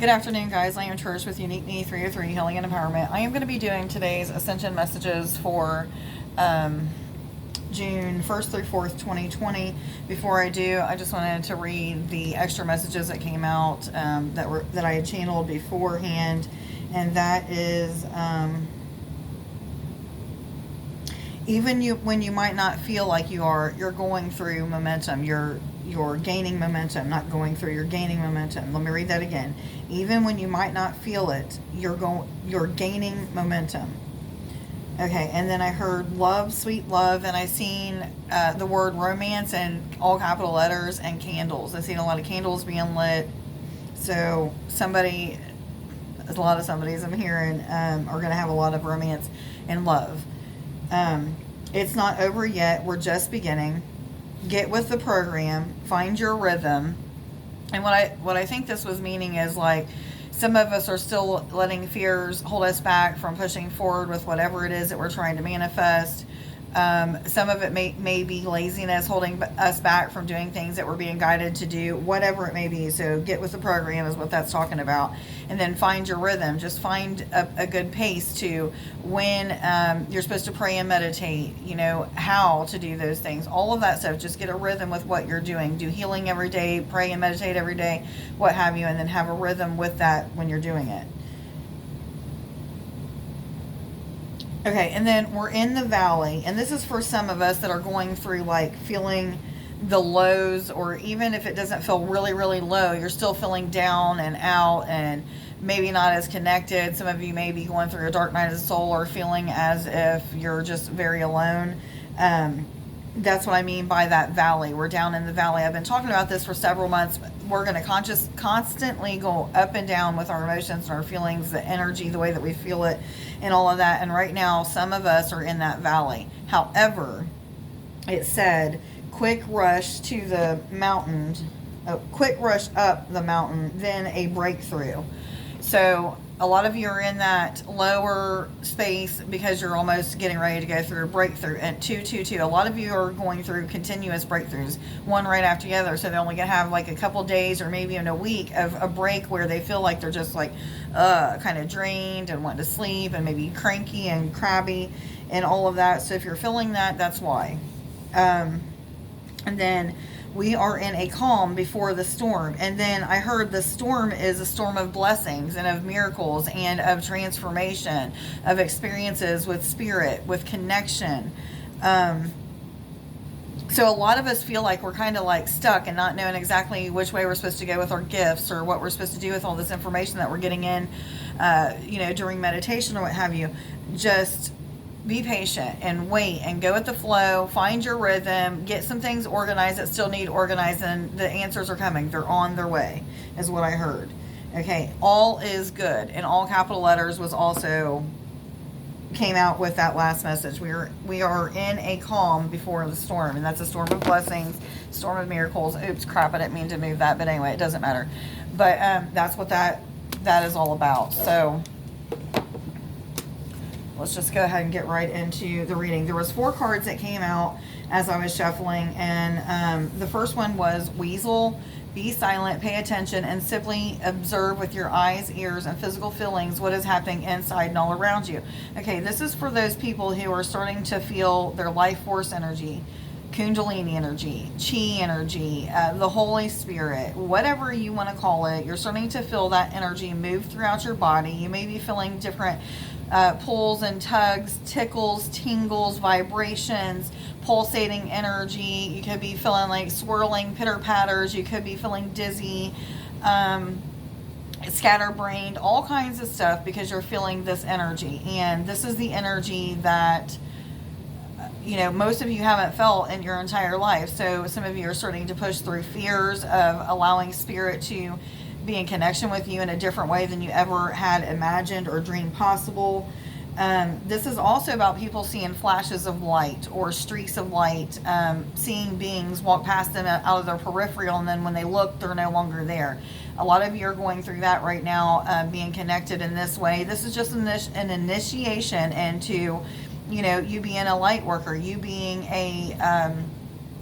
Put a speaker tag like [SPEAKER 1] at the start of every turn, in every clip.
[SPEAKER 1] Good afternoon, guys. I am Trish with Unique Me 303 Healing and Empowerment. I am going to be doing today's Ascension messages for June 1st through 4th, 2020. Before I do, I just wanted to read the extra messages that came out that I had channeled beforehand, and that is even when you might not feel like you're going through momentum. You're gaining momentum, not going through, you're gaining momentum. Let me read that again. Even when you might not feel it, you're gaining momentum. Okay, and then I heard love, sweet love, and I seen the word romance in all capital letters and candles. I seen a lot of candles being lit. So a lot of somebody's I'm hearing are going to have a lot of romance and love. It's not over yet. We're just beginning. Get with the program, find your rhythm. And what I think this was meaning is, like, some of us are still letting fears hold us back from pushing forward with whatever it is that we're trying to manifest. Some of it may be laziness holding us back from doing things that we're being guided to do, whatever it may be. So get with the program is what that's talking about. And then find your rhythm. Just find a good pace to when you're supposed to pray and meditate, how to do those things. All of that stuff. Just get a rhythm with what you're doing. Do healing every day, pray and meditate every day, what have you, and then have a rhythm with that when you're doing it. Okay, and then we're in the valley, and this is for some of us that are going through, like, feeling the lows, or even if it doesn't feel really, really low, you're still feeling down and out and maybe not as connected. Some of you may be going through a dark night of the soul or feeling as if you're just very alone. That's what I mean by that valley. We're down in the valley. I've been talking about this for several months. We're going to constantly go up and down with our emotions and our feelings, the energy, the way that we feel it, and all of that. And right now, some of us are in that valley. However, it said, quick rush to the mountain, quick rush up the mountain, then a breakthrough. So a lot of you are in that lower space because you're almost getting ready to go through a breakthrough. And 222, a lot of you are going through continuous breakthroughs, one right after the other. So they're only going to have like a couple days or maybe in a week of a break where they feel like they're just like kind of drained and want to sleep and maybe cranky and crabby and all of that. So if you're feeling that, that's why. And then we are in a calm before the storm. And then I heard the storm is a storm of blessings and of miracles and of transformation, of experiences with spirit, with connection. So a lot of us feel like we're kind of like stuck and not knowing exactly which way we're supposed to go with our gifts or what we're supposed to do with all this information that we're getting in, during meditation or what have you. Just be patient and wait and go with the flow. Find your rhythm. Get some things organized that still need organizing. The answers are coming. They're on their way, is what I heard. Okay, all is good. And all capital letters was also came out with that last message. We are in a calm before the storm, and that's a storm of blessings, storm of miracles. Oops, crap! I didn't mean to move that, but anyway, it doesn't matter. But that's what that is all about. So let's just go ahead and get right into the reading. There was 4 cards that came out as I was shuffling, and the first one was Weasel. Be silent, pay attention, and simply observe with your eyes, ears, and physical feelings what is happening inside and all around you. Okay, this is for those people who are starting to feel their life force energy, Kundalini energy, Chi energy, the Holy Spirit, whatever you want to call it. You're starting to feel that energy move throughout your body. You may be feeling different pulls and tugs, tickles, tingles, vibrations, pulsating energy. You could be feeling like swirling pitter patters. You could be feeling dizzy, scatterbrained, all kinds of stuff because you're feeling this energy. And this is the energy that most of you haven't felt in your entire life. So some of you are starting to push through fears of allowing spirit to be in connection with you in a different way than you ever had imagined or dreamed possible. This is also about people seeing flashes of light or streaks of light, seeing beings walk past them out of their peripheral, and then when they look, they're no longer there. A lot of you are going through that right now, being connected in this way. This is just an initiation into, you being a light worker, you being a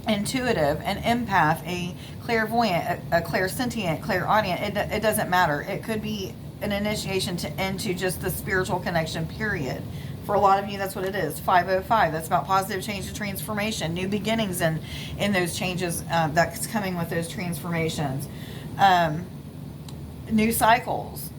[SPEAKER 1] intuitive, an empath, a clairvoyant, a clairsentient, clairaudient. It doesn't matter. It could be an initiation into just the spiritual connection, period. For a lot of you, that's what it is. 505. That's about positive change and transformation, new beginnings, and in those changes that's coming with those transformations. New cycles,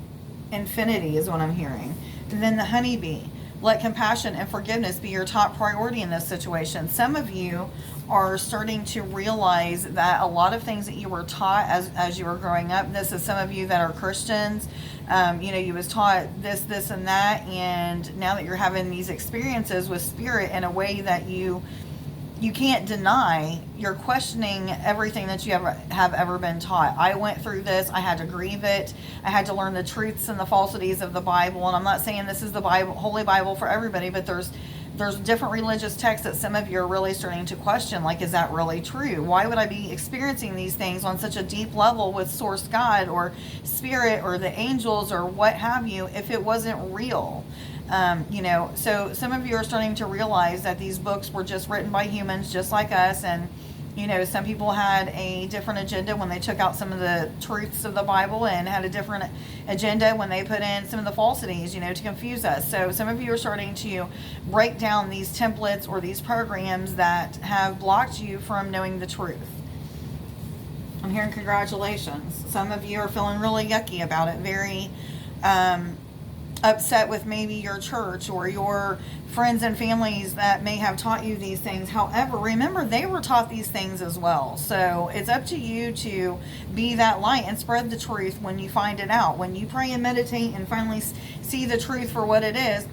[SPEAKER 1] infinity is what I'm hearing. And then the honeybee. Let compassion and forgiveness be your top priority in this situation. Some of you are starting to realize that a lot of things that you were taught as you were growing up, this is some of you that are Christians, you was taught this, and that, and now that you're having these experiences with spirit in a way that you can't deny, you're questioning everything that you have ever been taught. I went through this. I had to grieve it. I had to learn the truths and the falsities of the Bible. And I'm not saying this is the Bible, Holy Bible for everybody, but there's different religious texts that some of you are really starting to question. Like, is that really true? Why would I be experiencing these things on such a deep level with Source God or Spirit or the angels or what have you if it wasn't real? So some of you are starting to realize that these books were just written by humans just like us, and some people had a different agenda when they took out some of the truths of the Bible, and had a different agenda when they put in some of the falsities, to confuse us. So some of you are starting to break down these templates or these programs that have blocked you from knowing the truth. I'm hearing congratulations. Some of you are feeling really yucky about it, very upset with maybe your church or your friends and families that may have taught you these things. However, remember, they were taught these things as well. So it's up to you to be that light and spread the truth when you find it out. When you pray and meditate and finally see the truth for what it is,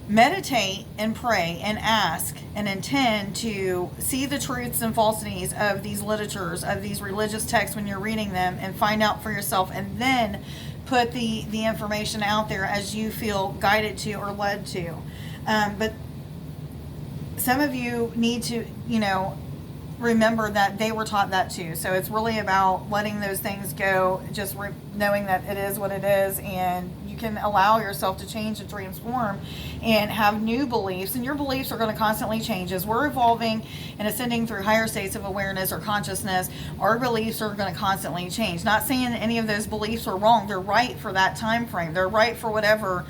[SPEAKER 1] meditate and pray and ask and intend to see the truths and falsities of these literatures, of these religious texts when you're reading them, and find out for yourself, and then put the information out there as you feel guided to or led to. But some of you need to, remember that they were taught that too. So it's really about letting those things go, just knowing that it is what it is, and you can allow yourself to change and transform and have new beliefs. And your beliefs are going to constantly change as we're evolving and ascending through higher states of awareness or consciousness. Our beliefs are going to constantly change. Not saying that any of those beliefs are wrong. They're right for that time frame. They're right for whatever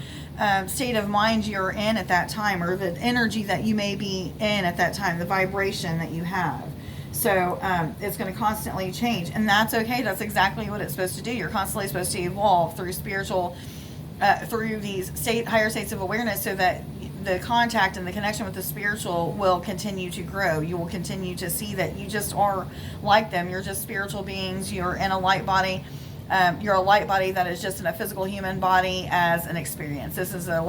[SPEAKER 1] state of mind you're in at that time, or the energy that you may be in at that time, the vibration that you have. So it's going to constantly change, and that's okay. That's exactly what it's supposed to do. You're constantly supposed to evolve through through these higher states of awareness, so that the contact and the connection with the spiritual will continue to grow. You will continue to see that you just are like them. You're just spiritual beings. You're in a light body. You're a light body that is just in a physical human body as an experience. This is a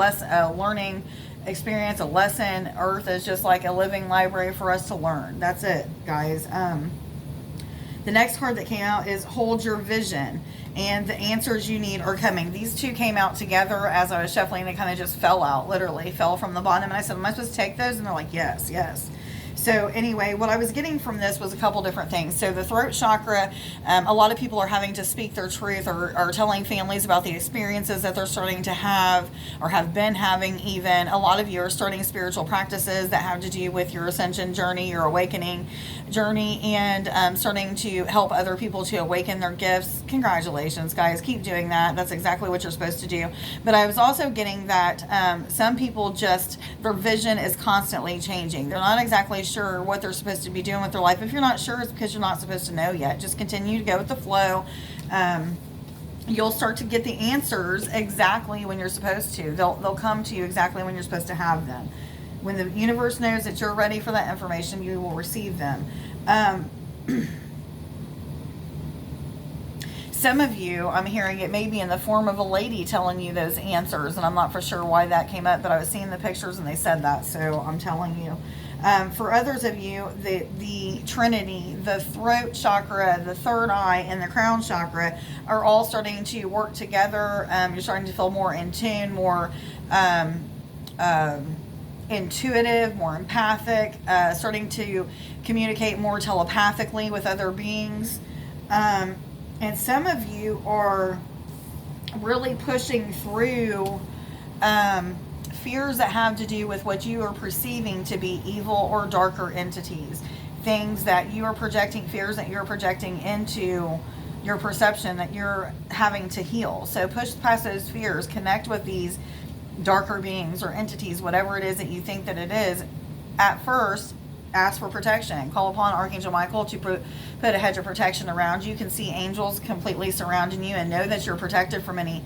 [SPEAKER 1] learning experience, a lesson. Earth is just like a living library for us to learn. That's it, guys. The next card that came out is Hold Your Vision, and the answers you need are coming. These two came out together as I was shuffling. They kind of just fell out, literally fell from the bottom, and I said, am I supposed to take those? And they're like, yes. So anyway, what I was getting from this was a couple different things. So the throat chakra, a lot of people are having to speak their truth, or are telling families about the experiences that they're starting to have or have been having even. A lot of you are starting spiritual practices that have to do with your ascension journey, your awakening journey, and starting to help other people to awaken their gifts. Congratulations, guys. Keep doing that. That's exactly what you're supposed to do. But I was also getting that some people their vision is constantly changing. They're not exactly sure what they're supposed to be doing with their life. If you're not sure, it's because you're not supposed to know yet. Just continue to go with the flow. You'll start to get the answers exactly when you're supposed to. They'll come to you exactly when you're supposed to have them. When the universe knows that you're ready for that information, you will receive them. Some of you, I'm hearing it may be in the form of a lady telling you those answers, and I'm not for sure why that came up, but I was seeing the pictures and they said that, so I'm telling you. For others of you, the Trinity, the throat chakra, the third eye, and the crown chakra are all starting to work together. You're starting to feel more in tune, more intuitive, more empathic, starting to communicate more telepathically with other beings. And some of you are really pushing through fears that have to do with what you are perceiving to be evil or darker entities. things that you are projecting, fears that you're projecting into your perception that you're having to heal. So push past those fears, connect with these darker beings or entities, whatever it is that you think that it is. At first, ask for protection. Call upon Archangel Michael to put a hedge of protection around you. You can see angels completely surrounding you, and know that you're protected from any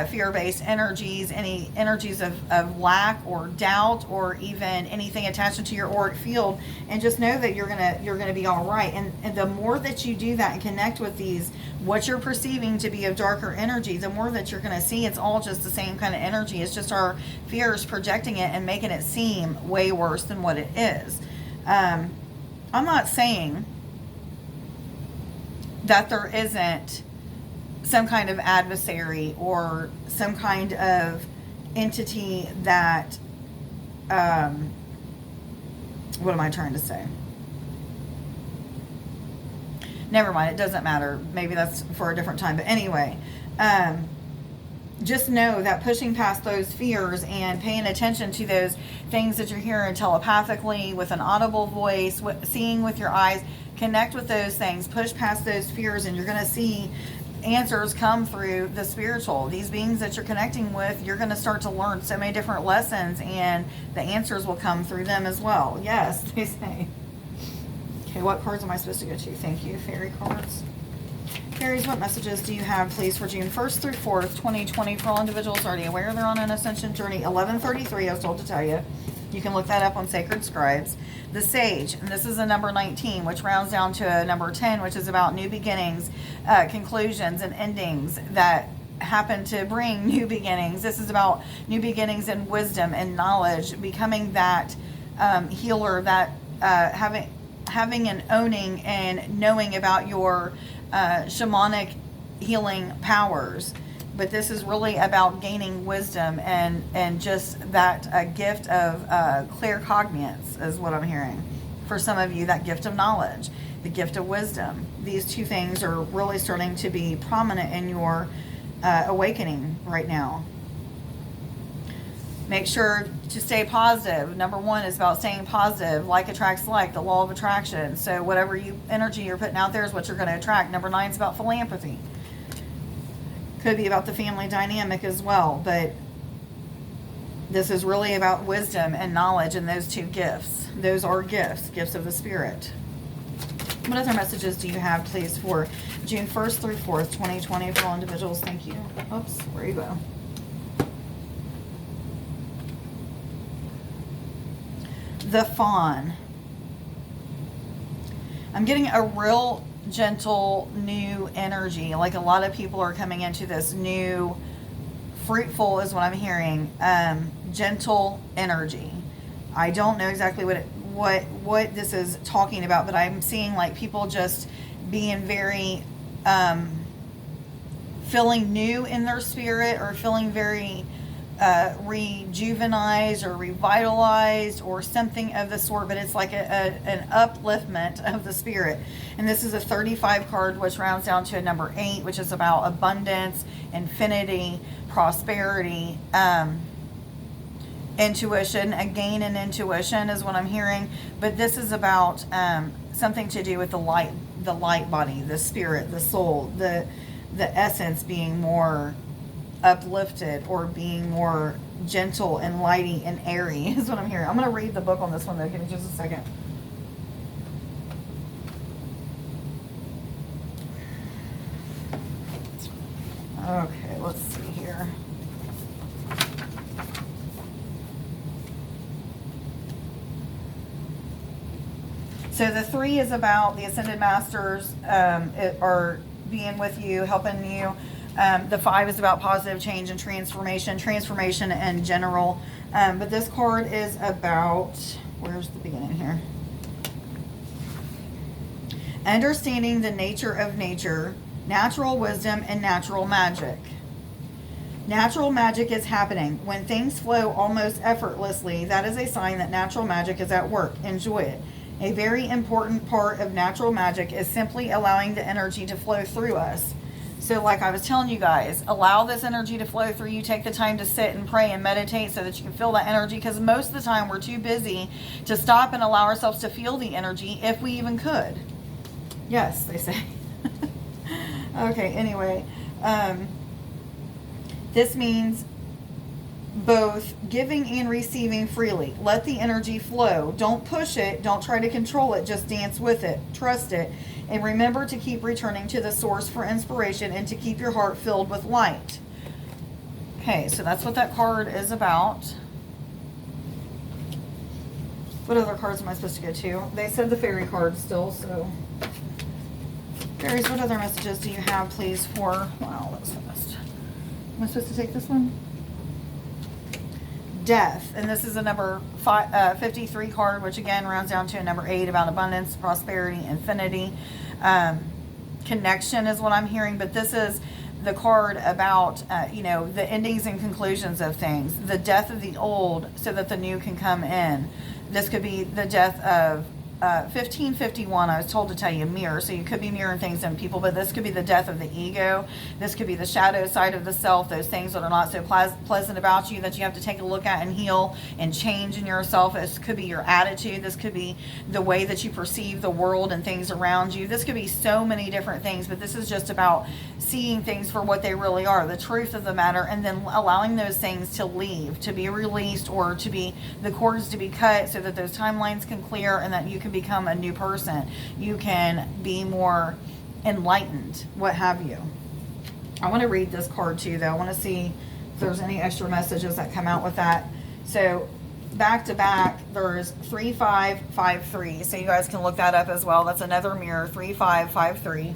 [SPEAKER 1] fear-based energies, any energies of lack or doubt, or even anything attached to your auric field. And just know that you're gonna be all right. And the more that you do that and connect with these, what you're perceiving to be of darker energy, the more that you're gonna see it's all just the same kind of energy. It's just our fears projecting it and making it seem way worse than what it is. I'm not saying that there isn't some kind of adversary or some kind of entity that, what am I trying to say? Never mind, it doesn't matter. Maybe that's for a different time. But anyway, just know that pushing past those fears and paying attention to those things that you're hearing telepathically, with an audible voice, seeing with your eyes, connect with those things, push past those fears, and you're going to see answers come through the spiritual. These beings that you're connecting with, you're going to start to learn so many different lessons, and the answers will come through them as well. Yes, they say. Okay, what cards am I supposed to go to? Thank you, fairy cards. Fairies, what messages do you have, please, for June 1st through 4th, 2020, for all individuals already aware they're on an Ascension Journey? 1133, I was told to tell you. You can look that up on Sacred Scribes. The Sage, and this is a number 19, which rounds down to a number 10, which is about new beginnings, conclusions, and endings that happen to bring new beginnings. This is about new beginnings and wisdom and knowledge, becoming that healer, that having and owning and knowing about your shamanic healing powers. But this is really about gaining wisdom and just that gift of claircognizance is what I'm hearing. For some of you, that gift of knowledge, the gift of wisdom. These two things are really starting to be prominent in your awakening right now. Make sure to stay positive. Number 1 is about staying positive. Like attracts like, the law of attraction. So whatever energy you're putting out there is what you're going to attract. Number 9 is about philanthropy. Could be about the family dynamic as well, but this is really about wisdom and knowledge, and those two gifts. Those are gifts of the Spirit. What other messages do you have, please, for June 1st through 4th, 2020, for all individuals? Thank you. Oops, where you go? The Fawn. I'm getting a real gentle new energy. Like a lot of people are coming into this new, fruitful is what I'm hearing, gentle energy. I don't know exactly what this is talking about, but I'm seeing like people just being very feeling new in their spirit, or feeling very rejuvenized or revitalized or something of the sort, but it's like an upliftment of the spirit. And this is a 35 card, which rounds down to a number 8, which is about abundance, infinity, prosperity, intuition. A gain in intuition is what I'm hearing, but this is about something to do with the light body, the spirit, the soul, the essence being more uplifted, or being more gentle and lighty and airy is what I'm hearing. I'm going to read the book on this one though. Give me just a second. Okay, let's see here. So the 3 is about the Ascended Masters are being with you, helping you. The 5 is about positive change and transformation in general. But this card is about, where's the beginning here? Understanding the nature of nature, natural wisdom, and natural magic. Natural magic is happening. When things flow almost effortlessly, that is a sign that natural magic is at work. Enjoy it. A very important part of natural magic is simply allowing the energy to flow through us. So like I was telling you guys, allow this energy to flow through you. Take the time to sit and pray and meditate so that you can feel that energy, because most of the time we're too busy to stop and allow ourselves to feel the energy, if we even could. Yes, they say. Okay, anyway. This means both giving and receiving freely. Let the energy flow. Don't push it. Don't try to control it. Just dance with it. Trust it. And remember to keep returning to the source for inspiration and to keep your heart filled with light. Okay, so that's what that card is about. What other cards am I supposed to go to? They said the fairy card still, so. Fairies, what other messages do you have, please, for... Wow, that was fast. Am I supposed to take this one? Death, and this is a number 53 card, which again rounds down to a number 8 about abundance, prosperity, infinity. Connection is what I'm hearing, but this is the card about the endings and conclusions of things, the death of the old so that the new can come in. This could be the death of 1551. I was told to tell you mirror, so you could be mirroring things in people, but this could be the death of the ego. This could be the shadow side of the self, those things that are not so pleasant about you that you have to take a look at and heal and change in yourself. This could be your attitude. This could be the way that you perceive the world and things around you. This could be so many different things, but this is just about seeing things for what they really are, the truth of the matter, and then allowing those things to leave, to be released, or to be the cords to be cut so that those timelines can clear and that you can become a new person. You can be more enlightened, what have you. I want to read this card too, though. I want to see if there's any extra messages that come out with that. So back to back, there's 3553. So you guys can look that up as well. That's another mirror, 3553.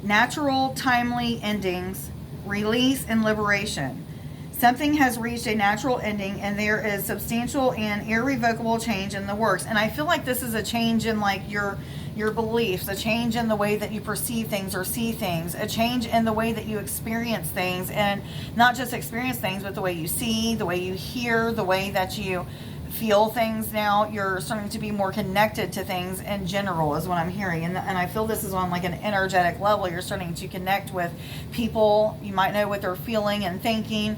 [SPEAKER 1] Natural, timely endings, release and liberation. Something has reached a natural ending and there is substantial and irrevocable change in the works. And I feel like this is a change in like your beliefs, a change in the way that you perceive things or see things, a change in the way that you experience things, and not just experience things, but the way you see, the way you hear, the way that you feel things. Now you're starting to be more connected to things in general is what I'm hearing, and I feel this is on like an energetic level. You're starting to connect with people. You might know what they're feeling and thinking.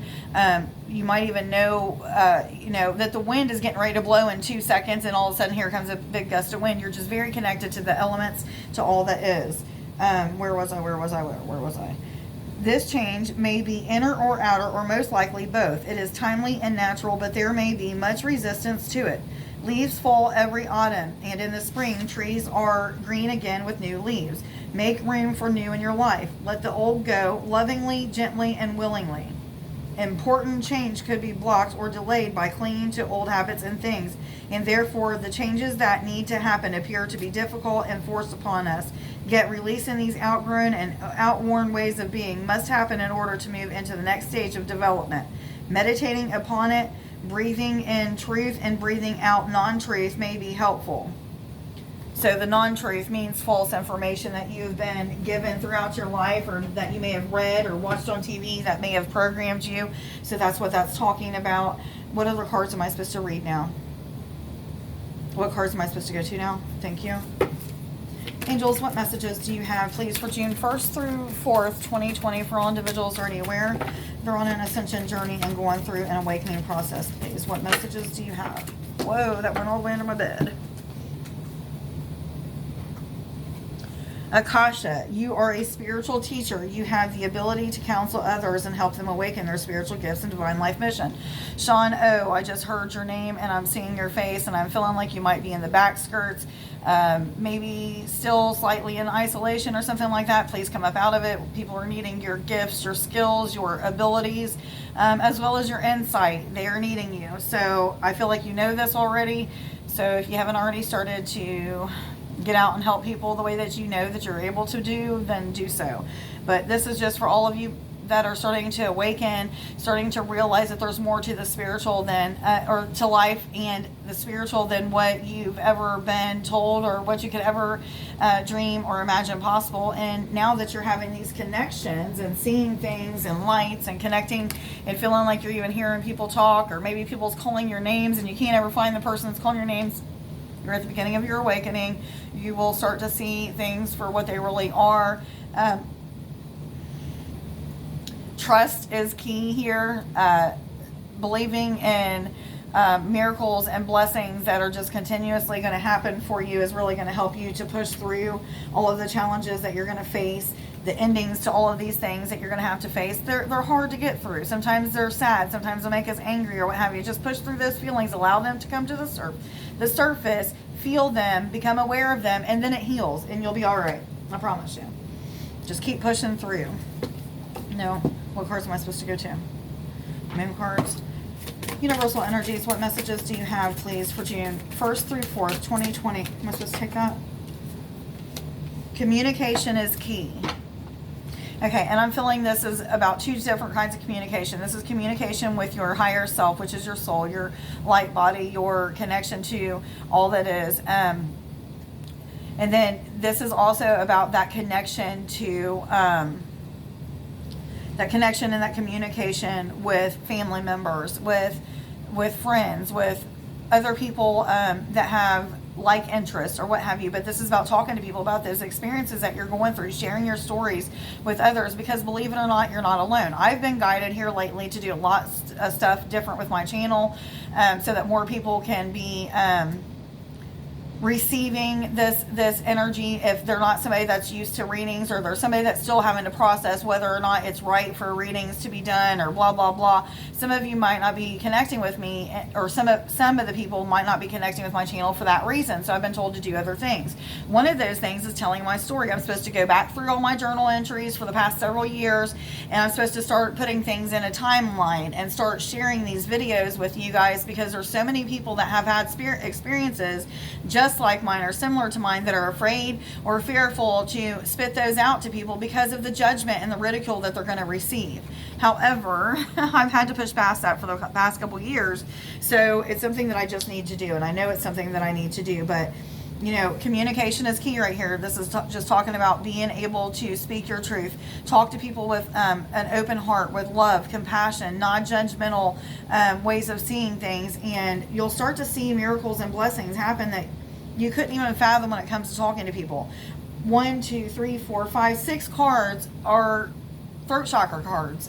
[SPEAKER 1] You might even know that the wind is getting ready to blow in 2 seconds, and all of a sudden here comes a big gust of wind. You're just very connected to the elements, to all that is. Where was I? This change may be inner or outer, or most likely both. It is timely and natural, but there may be much resistance to it. Leaves fall every autumn, and in the spring, trees are green again with new leaves. Make room for new in your life. Let the old go, lovingly, gently, and willingly. Important change could be blocked or delayed by clinging to old habits and things, and therefore the changes that need to happen appear to be difficult and forced upon us. Yet release in these outgrown and outworn ways of being must happen in order to move into the next stage of development. Meditating upon it, breathing in truth and breathing out non-truth may be helpful. So the non-truth means false information that you've been given throughout your life, or that you may have read or watched on TV that may have programmed you. So that's what that's talking about. What other cards am I supposed to read now? What cards am I supposed to go to now? Thank you. Angels, what messages do you have, please, for June 1st through 4th, 2020, for all individuals already aware they're on an ascension journey and going through an awakening process, please? What messages do you have? Whoa, that went all the way under my bed. Akasha, you are a spiritual teacher. You have the ability to counsel others and help them awaken their spiritual gifts and divine life mission. Sean O, I just heard your name and I'm seeing your face and I'm feeling like you might be in the back skirts, maybe still slightly in isolation or something like that. Please come up out of it. People are needing your gifts, your skills, your abilities, as well as your insight. They are needing you. So I feel like you know this already. So if you haven't already started to get out and help people the way that you know that you're able to do, then do so. But this is just for all of you that are starting to awaken, starting to realize that there's more to the spiritual than, or to life and the spiritual than what you've ever been told or what you could ever dream or imagine possible. And now that you're having these connections and seeing things and lights and connecting and feeling like you're even hearing people talk, or maybe people's calling your names and you can't ever find the person that's calling your names, you're at the beginning of your awakening. You will start to see things for what they really are. Trust is key here. Believing in miracles and blessings that are just continuously going to happen for you is really going to help you to push through all of the challenges that you're going to face, the endings to all of these things that you're going to have to face. They're hard to get through. Sometimes they're sad. Sometimes they'll make us angry or what have you. Just push through those feelings. Allow them to come to the surface. Feel them. Become aware of them. And then it heals. And you'll be all right. I promise you. Just keep pushing through. No. What cards am I supposed to go to? Moon cards. Universal energies, what messages do you have, please, for June 1st through 4th, 2020? Am I supposed to take that? Communication is key. Okay, and I'm feeling this is about two different kinds of communication. This is communication with your higher self, which is your soul, your light body, your connection to all that is. And then this is also about that connection to... that connection and that communication with family members, with friends, with other people that have like interests or what have you. But this is about talking to people about those experiences that you're going through, sharing your stories with others, because believe it or not, you're not alone. I've been guided here lately to do lots of stuff different with my channel so that more people can be receiving this energy. If they're not somebody that's used to readings, or there's somebody that's still having to process whether or not it's right for readings to be done, or blah blah blah. Some of you might not be connecting with me, or some of the people might not be connecting with my channel for that reason. So I've been told to do other things. One of those things is telling my story. I'm supposed to go back through all my journal entries for the past several years, and I'm supposed to start putting things in a timeline and start sharing these videos with you guys, because there's so many people that have had experiences just like mine or similar to mine that are afraid or fearful to spit those out to people because of the judgment and the ridicule that they're going to receive. However, I've had to push past that for the past couple years, so it's something that I just need to do, and I know it's something that I need to do. But communication is key right here. This is just talking about being able to speak your truth, talk to people with an open heart, with love, compassion, non-judgmental ways of seeing things, and you'll start to see miracles and blessings happen that you couldn't even fathom when it comes to talking to people. 1, 2, 3, 4, 5, 6 cards are throat chakra cards,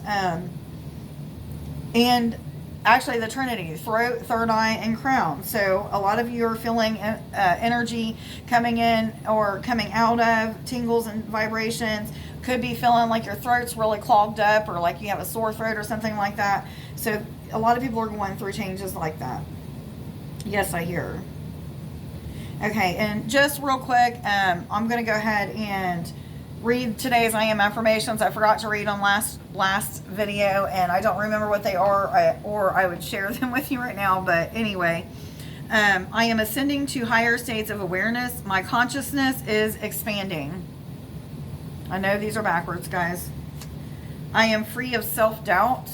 [SPEAKER 1] and actually the Trinity: throat, third eye, and crown. So a lot of you are feeling energy coming in or coming out of, tingles and vibrations. Could be feeling like your throat's really clogged up, or like you have a sore throat or something like that. So a lot of people are going through changes like that. Yes, I hear. Okay, and just real quick, I'm going to go ahead and read today's I Am affirmations. I forgot to read on last video, and I don't remember what they are, or I would share them with you right now. But anyway, I am ascending to higher states of awareness. My consciousness is expanding. I know these are backwards, guys. I am free of self-doubt.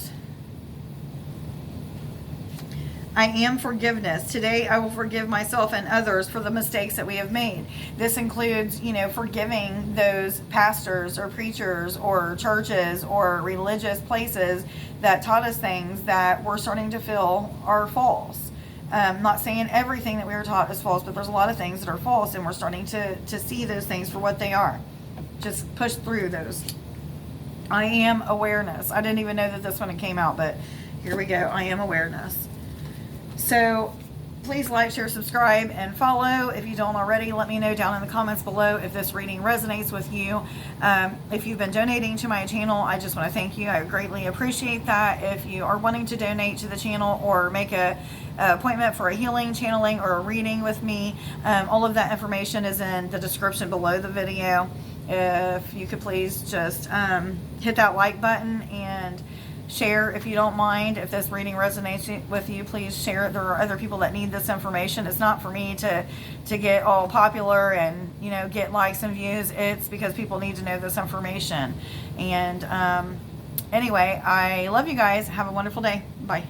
[SPEAKER 1] I am forgiveness. Today I will forgive myself and others for the mistakes that we have made. This includes, forgiving those pastors or preachers or churches or religious places that taught us things that we're starting to feel are false. Not saying everything that we were taught is false, but there's a lot of things that are false, and we're starting to see those things for what they are. Just push through those. I am awareness. I didn't even know that this one came out, but here we go. I am awareness. So please like, share, subscribe, and follow. If you don't already, let me know down in the comments below if this reading resonates with you. If you've been donating to my channel, I just want to thank you. I greatly appreciate that. If you are wanting to donate to the channel or make a appointment for a healing, channeling, or a reading with me, all of that information is in the description below the video. If you could please just hit that like button and share if you don't mind. If this reading resonates with you, please share it. There are other people that need this information. It's not for me to get all popular and get likes and views. It's because people need to know this information. And Anyway, I love you guys. Have a wonderful day. Bye.